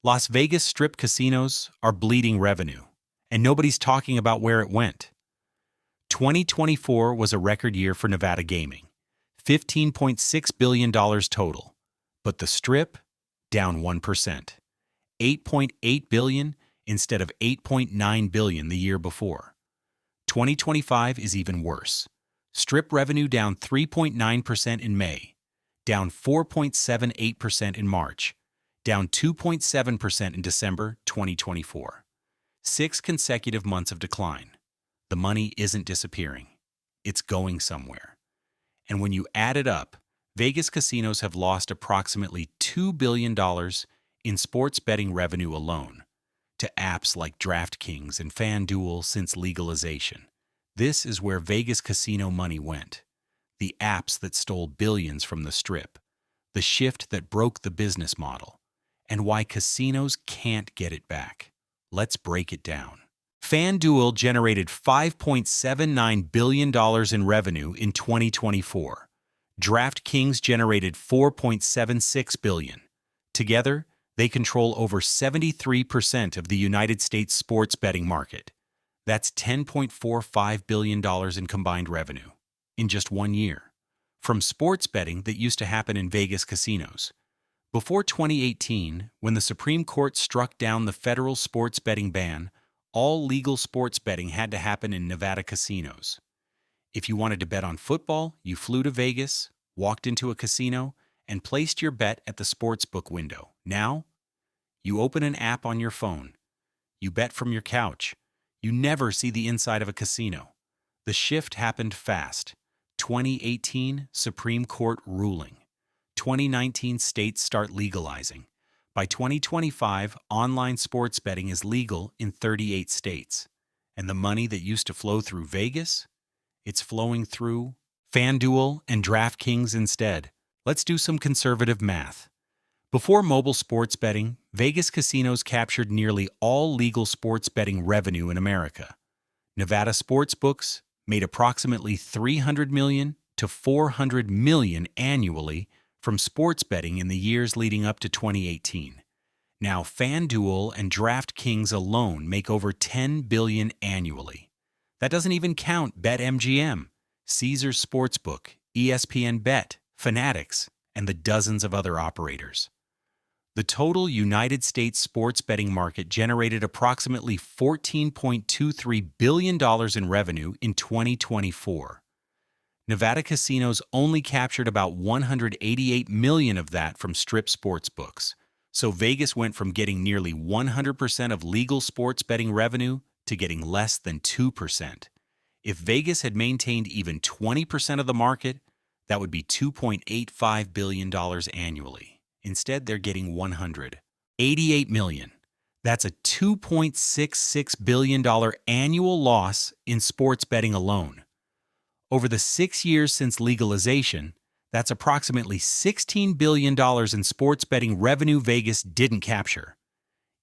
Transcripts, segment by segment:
Las Vegas Strip casinos are bleeding revenue, and nobody's talking about where it went. 2024 was a record year for Nevada gaming, $15.6 billion total, but the Strip, down 1%, $8.8 billion instead of $8.9 billion the year before. 2025 is even worse. Strip revenue down 3.9% in May, down 4.78% in March, down 2.7% in December 2024. 6 consecutive months of decline. The money isn't disappearing. It's going somewhere. And when you add it up, Vegas casinos have lost approximately $2 billion in sports betting revenue alone to apps like DraftKings and FanDuel since legalization. This is where Vegas casino money went. The apps that stole billions from the Strip, the shift that broke the business model, and why casinos can't get it back. Let's break it down. FanDuel generated $5.79 billion in revenue in 2024. DraftKings generated $4.76 billion. Together, they control over 73% of the United States sports betting market. That's $10.45 billion in combined revenue in just 1 year from sports betting that used to happen in Vegas casinos. Before 2018, when the Supreme Court struck down the federal sports betting ban, all legal sports betting had to happen in Nevada casinos. If you wanted to bet on football, you flew to Vegas, walked into a casino, and placed your bet at the sportsbook window. Now, you open an app on your phone. You bet from your couch. You never see the inside of a casino. The shift happened fast. 2018 Supreme Court ruling. 2019 states start legalizing. By 2025, online sports betting is legal in 38 states. And the money that used to flow through Vegas? It's flowing through FanDuel and DraftKings instead. Let's do some conservative math. Before mobile sports betting, Vegas casinos captured nearly all legal sports betting revenue in America. Nevada sportsbooks made approximately $300 million to $400 million annually from sports betting in the years leading up to 2018. Now, FanDuel and DraftKings alone make over $10 billion annually. That doesn't even count BetMGM, Caesars Sportsbook, ESPN Bet, Fanatics, and the dozens of other operators. The total United States sports betting market generated approximately $14.23 billion in revenue in 2024. Nevada casinos only captured about $188 million of that from Strip sportsbooks, so Vegas went from getting nearly 100% of legal sports betting revenue to getting less than 2%. If Vegas had maintained even 20% of the market, that would be $2.85 billion annually. Instead, they're getting $188 million. That's a $2.66 billion annual loss in sports betting alone. Over the 6 years since legalization, that's approximately $16 billion in sports betting revenue Vegas didn't capture.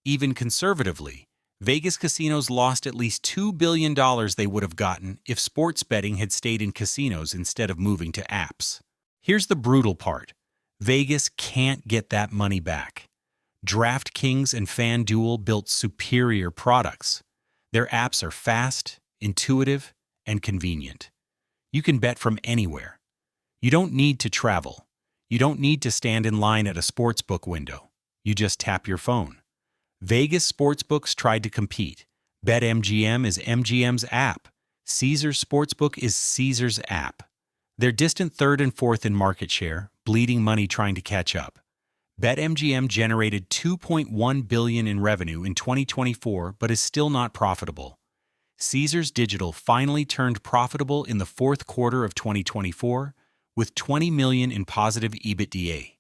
Even conservatively, Vegas casinos lost at least $2 billion they would have gotten if sports betting had stayed in casinos instead of moving to apps. Here's the brutal part. Vegas can't get that money back. DraftKings and FanDuel built superior products. Their apps are fast, intuitive, and convenient. You can bet from anywhere. You don't need to travel. You don't need to stand in line at a sportsbook window. You just tap your phone. Vegas sportsbooks tried to compete. BetMGM is MGM's app. Caesars Sportsbook is Caesars' app. They're distant third and fourth in market share, bleeding money trying to catch up. BetMGM generated $2.1 billion in revenue in 2024 but is still not profitable. Caesars Digital finally turned profitable in the fourth quarter of 2024 with $20 million in positive EBITDA.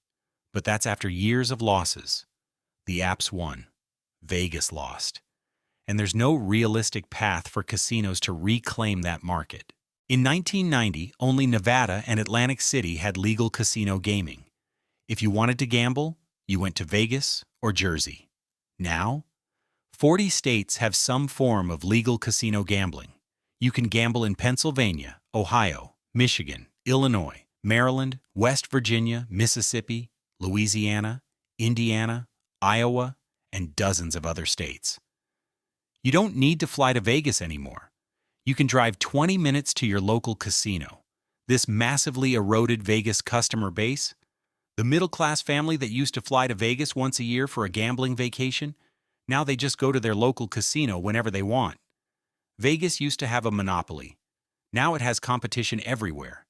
But that's after years of losses. The apps won. Vegas lost. And there's no realistic path for casinos to reclaim that market. In 1990, only Nevada and Atlantic City had legal casino gaming. If you wanted to gamble, you went to Vegas or Jersey. Now, 40 states have some form of legal casino gambling. You can gamble in Pennsylvania, Ohio, Michigan, Illinois, Maryland, West Virginia, Mississippi, Louisiana, Indiana, Iowa, and dozens of other states. You don't need to fly to Vegas anymore. You can drive 20 minutes to your local casino. This massively eroded Vegas customer base, the middle-class family that used to fly to Vegas once a year for a gambling vacation, now they just go to their local casino whenever they want. Vegas used to have a monopoly. Now it has competition everywhere.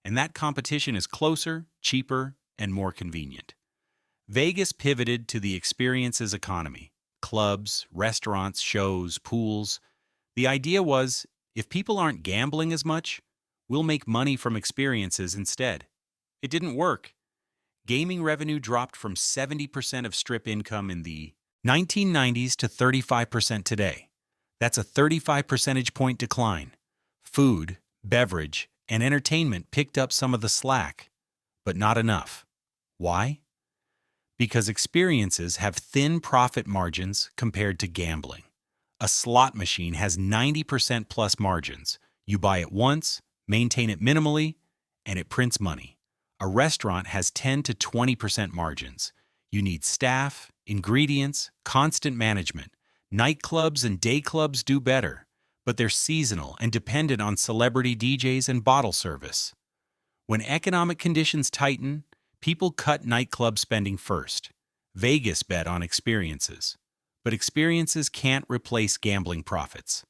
And that competition is closer, cheaper, and more convenient. Vegas pivoted to the experiences economy. Clubs, restaurants, shows, pools. The idea was, if people aren't gambling as much, we'll make money from experiences instead. It didn't work. Gaming revenue dropped from 70% of Strip income in the 1990s to 35% today. That's a 35 percentage point decline. Food, beverage, and entertainment picked up some of the slack, but not enough. Why? Because experiences have thin profit margins compared to gambling. A slot machine has 90% plus margins. You buy it once, maintain it minimally, and it prints money. A restaurant has 10 to 20% margins. You need staff, ingredients, constant management. Nightclubs and day clubs do better, but they're seasonal and dependent on celebrity DJs and bottle service. When economic conditions tighten, people cut nightclub spending first. Vegas bet on experiences. But experiences can't replace gambling profits.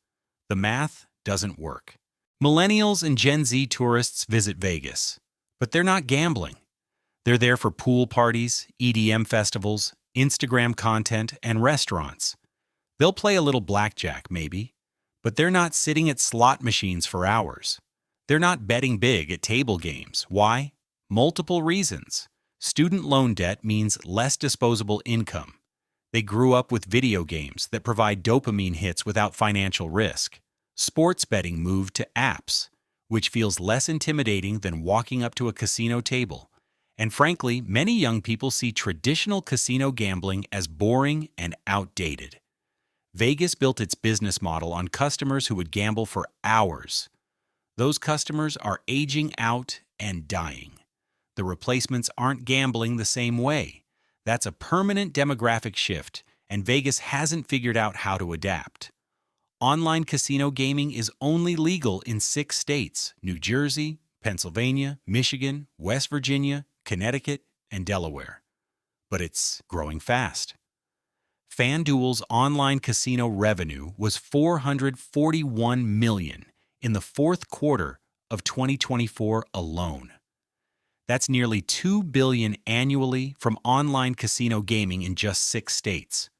The math doesn't work. Millennials and Gen Z tourists visit Vegas, but they're not gambling. They're there for pool parties, EDM festivals, Instagram content, and restaurants. They'll play a little blackjack, maybe, but they're not sitting at slot machines for hours. They're not betting big at table games. Why? Multiple reasons. Student loan debt means less disposable income. They grew up with video games that provide dopamine hits without financial risk. Sports betting moved to apps, which feels less intimidating than walking up to a casino table. And frankly, many young people see traditional casino gambling as boring and outdated. Vegas built its business model on customers who would gamble for hours. Those customers are aging out and dying. The replacements aren't gambling the same way. That's a permanent demographic shift, and Vegas hasn't figured out how to adapt. Online casino gaming is only legal in 6 states: New Jersey, Pennsylvania, Michigan, West Virginia, Connecticut, and Delaware. But it's growing fast. FanDuel's online casino revenue was $441 million in the fourth quarter of 2024 alone. That's nearly $2 billion annually from online casino gaming in just 6 states.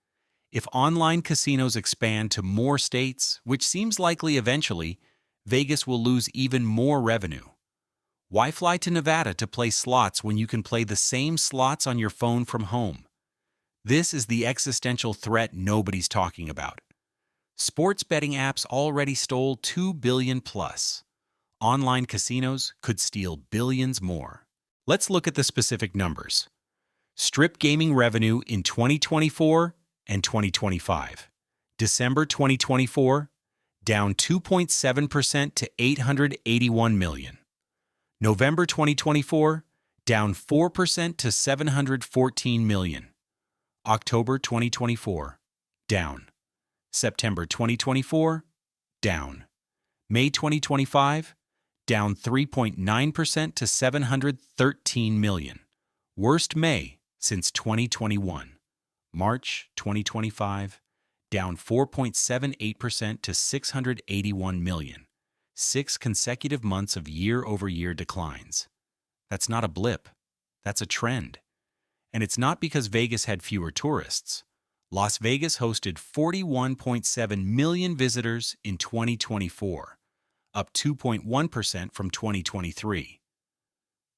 If online casinos expand to more states, which seems likely eventually, Vegas will lose even more revenue. Why fly to Nevada to play slots when you can play the same slots on your phone from home? This is the existential threat nobody's talking about. Sports betting apps already stole $2 billion plus. Online casinos could steal billions more. Let's look at the specific numbers. Strip gaming revenue in 2024 and 2025. December 2024, down 2.7% to $881 million. November 2024, down 4% to $714 million. October 2024, down. September 2024, down. May 2025, down 3.9% to $713 million. Worst May since 2021. March 2025, down 4.78% to $681 million. 6 consecutive months of year-over-year declines. That's not a blip. That's a trend. And it's not because Vegas had fewer tourists. Las Vegas hosted 41.7 million visitors in 2024, up 2.1% from 2023.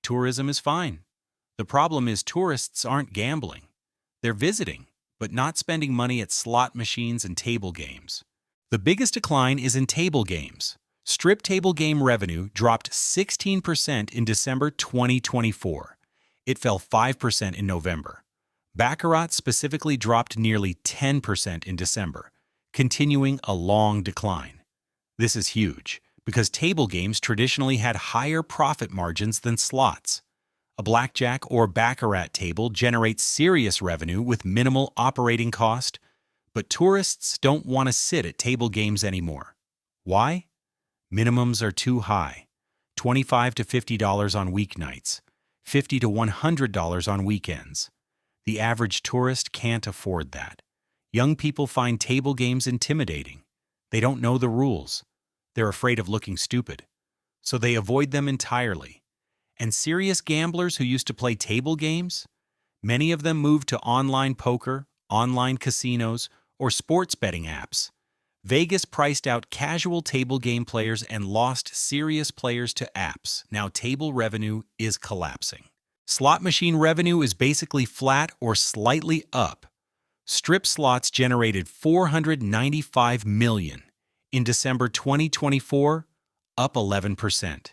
Tourism is fine. The problem is tourists aren't gambling. They're visiting, but not spending money at slot machines and table games. The biggest decline is in table games. Strip table game revenue dropped 16% in December 2024. It fell 5% in November. Baccarat specifically dropped nearly 10% in December, continuing a long decline. This is huge, because table games traditionally had higher profit margins than slots. A blackjack or baccarat table generates serious revenue with minimal operating cost, but tourists don't want to sit at table games anymore. Why? Minimums are too high. $25 to $50 on weeknights, $50 to $100 on weekends. The average tourist can't afford that. Young people find table games intimidating. They don't know the rules. They're afraid of looking stupid, so they avoid them entirely. And serious gamblers who used to play table games? Many of them moved to online poker, online casinos, or sports betting apps. Vegas priced out casual table game players and lost serious players to apps. Now table revenue is collapsing. Slot machine revenue is basically flat or slightly up. Strip slots generated $495 million in December 2024, up 11%.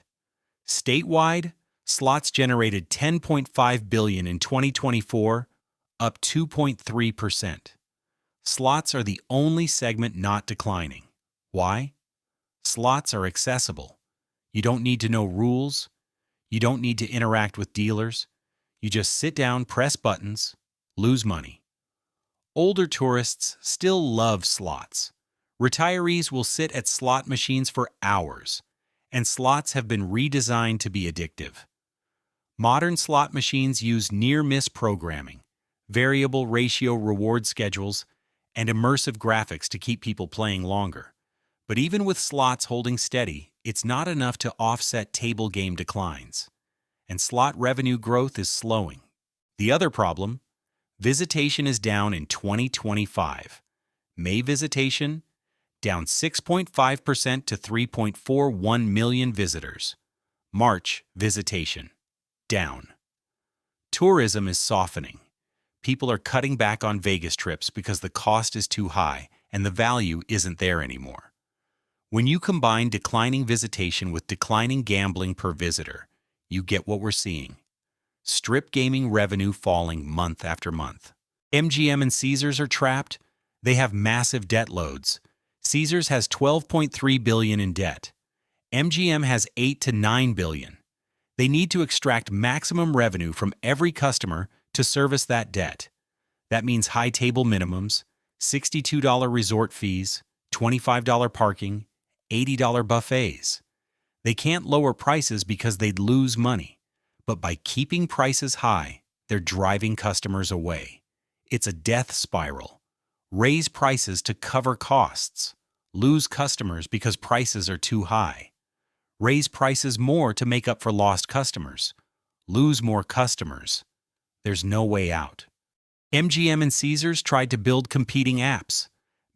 Statewide, slots generated $10.5 billion in 2024, up 2.3%. Slots are the only segment not declining. Why? Slots are accessible. You don't need to know rules. You don't need to interact with dealers. You just sit down, press buttons, lose money. Older tourists still love slots. Retirees will sit at slot machines for hours, and slots have been redesigned to be addictive. Modern slot machines use near-miss programming, variable ratio reward schedules, and immersive graphics to keep people playing longer. But even with slots holding steady, it's not enough to offset table game declines. And slot revenue growth is slowing. The other problem, visitation is down in 2025. May visitation, down 6.5% to 3.41 million visitors. March visitation, down. Tourism is softening. People are cutting back on Vegas trips because the cost is too high and the value isn't there anymore. When you combine declining visitation with declining gambling per visitor, you get what we're seeing. Strip gaming revenue falling month after month. MGM and Caesars are trapped. They have massive debt loads. Caesars has $12.3 billion in debt. MGM has $8 to $9 billion. They need to extract maximum revenue from every customer to service that debt. That means high table minimums, $62 resort fees, $25 parking, $80 buffets. They can't lower prices because they'd lose money, but by keeping prices high, they're driving customers away. It's a death spiral. Raise prices to cover costs. Lose customers because prices are too high. Raise prices more to make up for lost customers. Lose more customers. There's no way out. MGM and Caesars tried to build competing apps.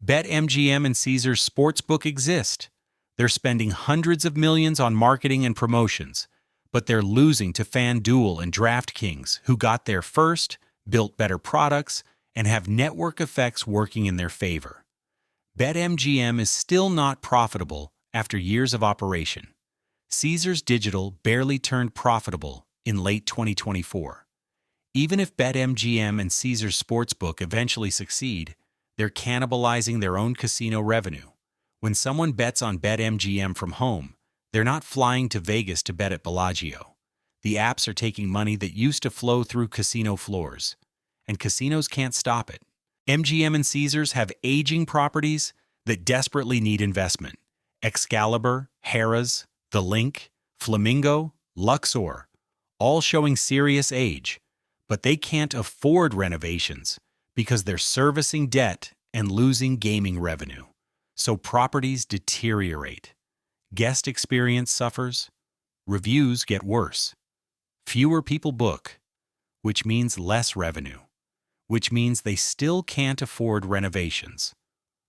BetMGM and Caesars Sportsbook exist. They're spending hundreds of millions on marketing and promotions, but they're losing to FanDuel and DraftKings, who got there first, built better products, and have network effects working in their favor. BetMGM is still not profitable after years of operation. Caesars Digital barely turned profitable in late 2024. Even if BetMGM and Caesars Sportsbook eventually succeed, they're cannibalizing their own casino revenue. When someone bets on BetMGM from home, they're not flying to Vegas to bet at Bellagio. The apps are taking money that used to flow through casino floors, and casinos can't stop it. MGM and Caesars have aging properties that desperately need investment. Excalibur, Harrah's, The Link, Flamingo, Luxor, all showing serious age. But they can't afford renovations because they're servicing debt and losing gaming revenue. So properties deteriorate. Guest experience suffers. Reviews get worse. Fewer people book, which means less revenue, which means they still can't afford renovations.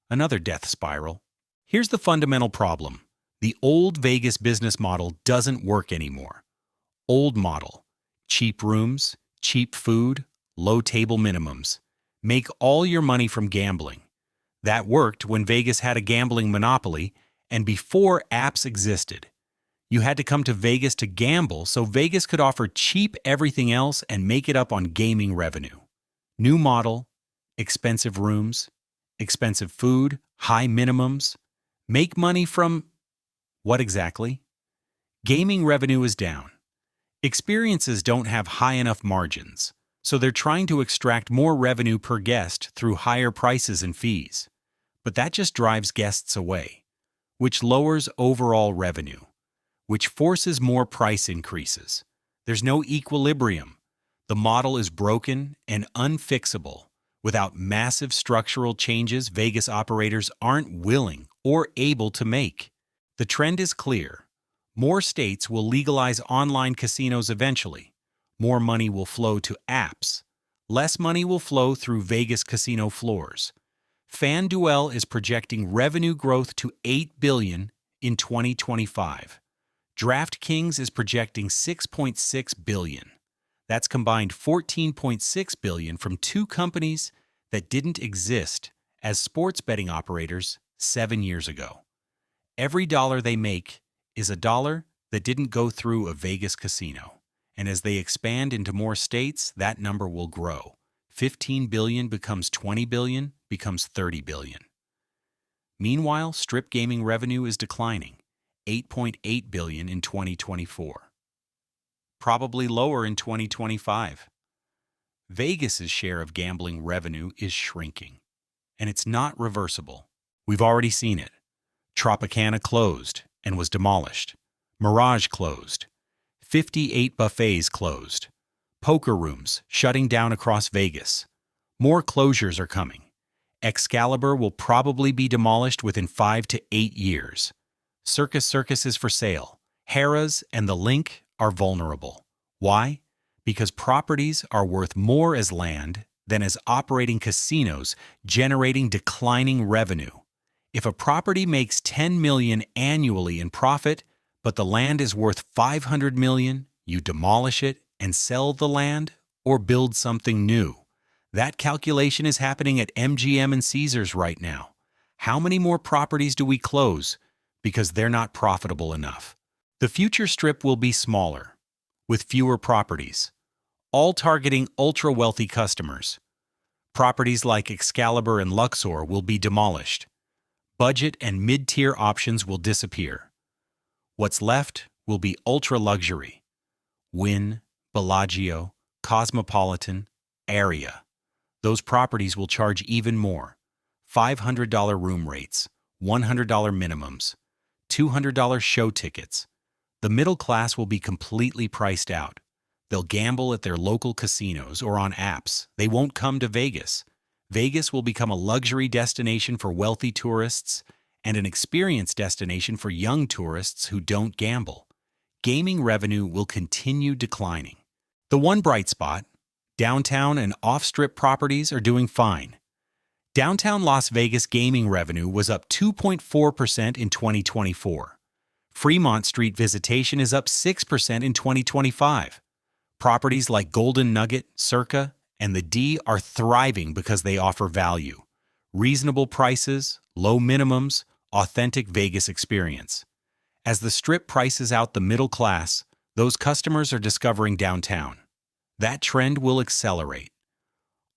Another death spiral. Here's the fundamental problem. The old Vegas business model doesn't work anymore. Old model. Cheap rooms, cheap food, low table minimums. Make all your money from gambling. That worked when Vegas had a gambling monopoly and before apps existed. You had to come to Vegas to gamble so Vegas could offer cheap everything else and make it up on gaming revenue. New model, expensive rooms, expensive food, high minimums. Make money from what exactly? Gaming revenue is down. Experiences don't have high enough margins, so they're trying to extract more revenue per guest through higher prices and fees. But that just drives guests away, which lowers overall revenue, which forces more price increases. There's no equilibrium. The model is broken and unfixable. Without massive structural changes, Vegas operators aren't willing or able to make. The trend is clear. More states will legalize online casinos eventually. More money will flow to apps. Less money will flow through Vegas casino floors. FanDuel is projecting revenue growth to $8 billion in 2025. DraftKings is projecting $6.6 billion. That's combined $14.6 billion from two companies that didn't exist as sports betting operators 7 years ago. Every dollar they make is a dollar that didn't go through a Vegas casino. And as they expand into more states, that number will grow. 15 billion becomes 20 billion, becomes 30 billion. Meanwhile, strip gaming revenue is declining, 8.8 billion in 2024. Probably lower in 2025. Vegas's share of gambling revenue is shrinking, and it's not reversible. We've already seen it. Tropicana closed and was demolished. Mirage closed. 58 buffets closed. Poker rooms shutting down across Vegas. More closures are coming. Excalibur will probably be demolished within 5 to 8 years. Circus is for sale. Harrah's and The Link are vulnerable. Why? Because properties are worth more as land than as operating casinos, generating declining revenue. If a property makes $10 million annually in profit, but the land is worth $500 million, you demolish it and sell the land or build something new. That calculation is happening at MGM and Caesars right now. How many more properties do we close because they're not profitable enough? The future strip will be smaller, with fewer properties, all targeting ultra-wealthy customers. Properties like Excalibur and Luxor will be demolished. Budget and mid-tier options will disappear. What's left will be ultra-luxury. Wynn, Bellagio, Cosmopolitan, Aria. Those properties will charge even more. $500 room rates, $100 minimums, $200 show tickets. The middle class will be completely priced out. They'll gamble at their local casinos or on apps. They won't come to Vegas. Vegas will become a luxury destination for wealthy tourists and an experience destination for young tourists who don't gamble. Gaming revenue will continue declining. The one bright spot, downtown and off-strip properties are doing fine. Downtown Las Vegas gaming revenue was up 2.4% in 2024. Fremont Street visitation is up 6% in 2025. Properties like Golden Nugget, Circa, and the D are thriving because they offer value. Reasonable prices, low minimums, authentic Vegas experience. As the Strip prices out the middle class, those customers are discovering downtown. That trend will accelerate.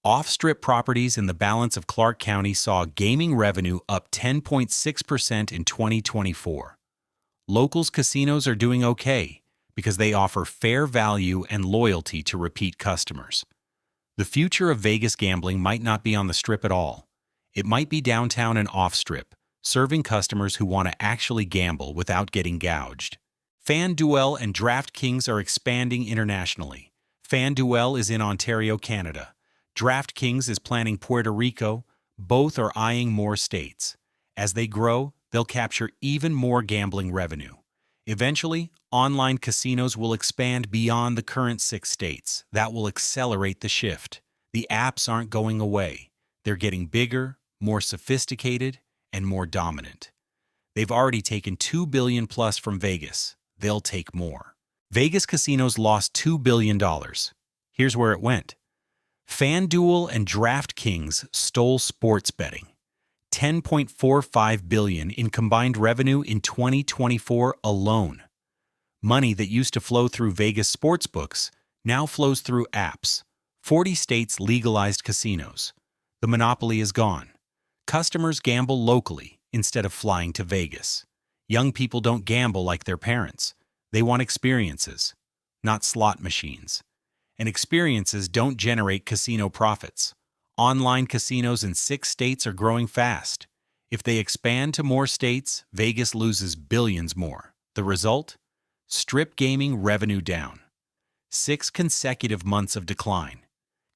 Off-strip properties in the balance of Clark County saw gaming revenue up 10.6% in 2024. Locals casinos are doing okay because they offer fair value and loyalty to repeat customers. The future of Vegas gambling might not be on the Strip at all. It might be downtown and off-strip, serving customers who want to actually gamble without getting gouged. FanDuel and DraftKings are expanding internationally. FanDuel is in Ontario, Canada. DraftKings is planning Puerto Rico. Both are eyeing more states. As they grow, they'll capture even more gambling revenue. Eventually, online casinos will expand beyond the current 6 states. That will accelerate the shift. The apps aren't going away. They're getting bigger, more sophisticated, and more dominant. They've already taken $2 billion plus from Vegas. They'll take more. Vegas casinos lost $2 billion. Here's where it went. FanDuel and DraftKings stole sports betting. $10.45 billion in combined revenue in 2024 alone. Money that used to flow through Vegas sportsbooks now flows through apps. 40 states legalized casinos. The monopoly is gone. Customers gamble locally instead of flying to Vegas. Young people don't gamble like their parents. They want experiences. not slot machines. And experiences don't generate casino profits. Online casinos in 6 states are growing fast. If they expand to more states, Vegas loses billions more. The result? Strip gaming revenue down. 6 consecutive months of decline.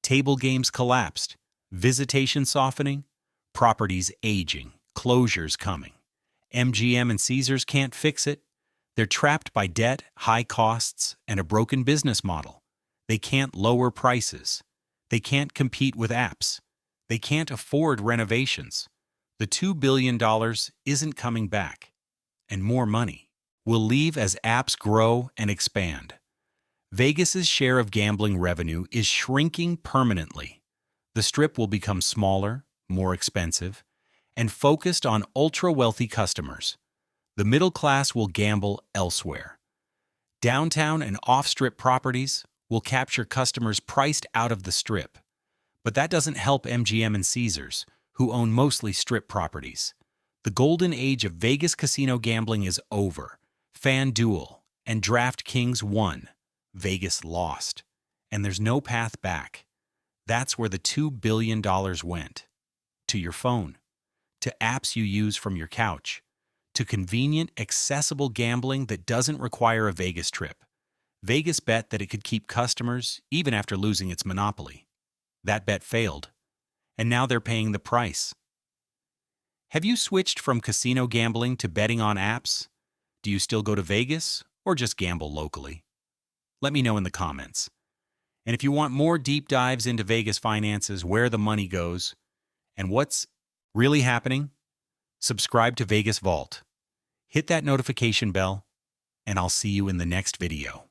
Table games collapsed. Visitation softening. Properties aging. Closures coming. MGM and Caesars can't fix it. They're trapped by debt, high costs, and a broken business model. They can't lower prices. They can't compete with apps. They can't afford renovations. The $2 billion isn't coming back. And more money will leave as apps grow and expand. Vegas's share of gambling revenue is shrinking permanently. The Strip will become smaller, more expensive, and focused on ultra-wealthy customers. The middle class will gamble elsewhere. Downtown and off-Strip properties will capture customers priced out of the Strip. But that doesn't help MGM and Caesars, who own mostly Strip properties. The golden age of Vegas casino gambling is over. FanDuel and DraftKings won. Vegas lost. And there's no path back. That's where the $2 billion went. To your phone. To apps you use from your couch. To convenient, accessible gambling that doesn't require a Vegas trip. Vegas bet that it could keep customers even after losing its monopoly. That bet failed, and now they're paying the price. Have you switched from casino gambling to betting on apps? Do you still go to Vegas or just gamble locally? Let me know in the comments. And if you want more deep dives into Vegas finances, where the money goes, and what's really happening, subscribe to Vegas Vault. Hit that notification bell, and I'll see you in the next video.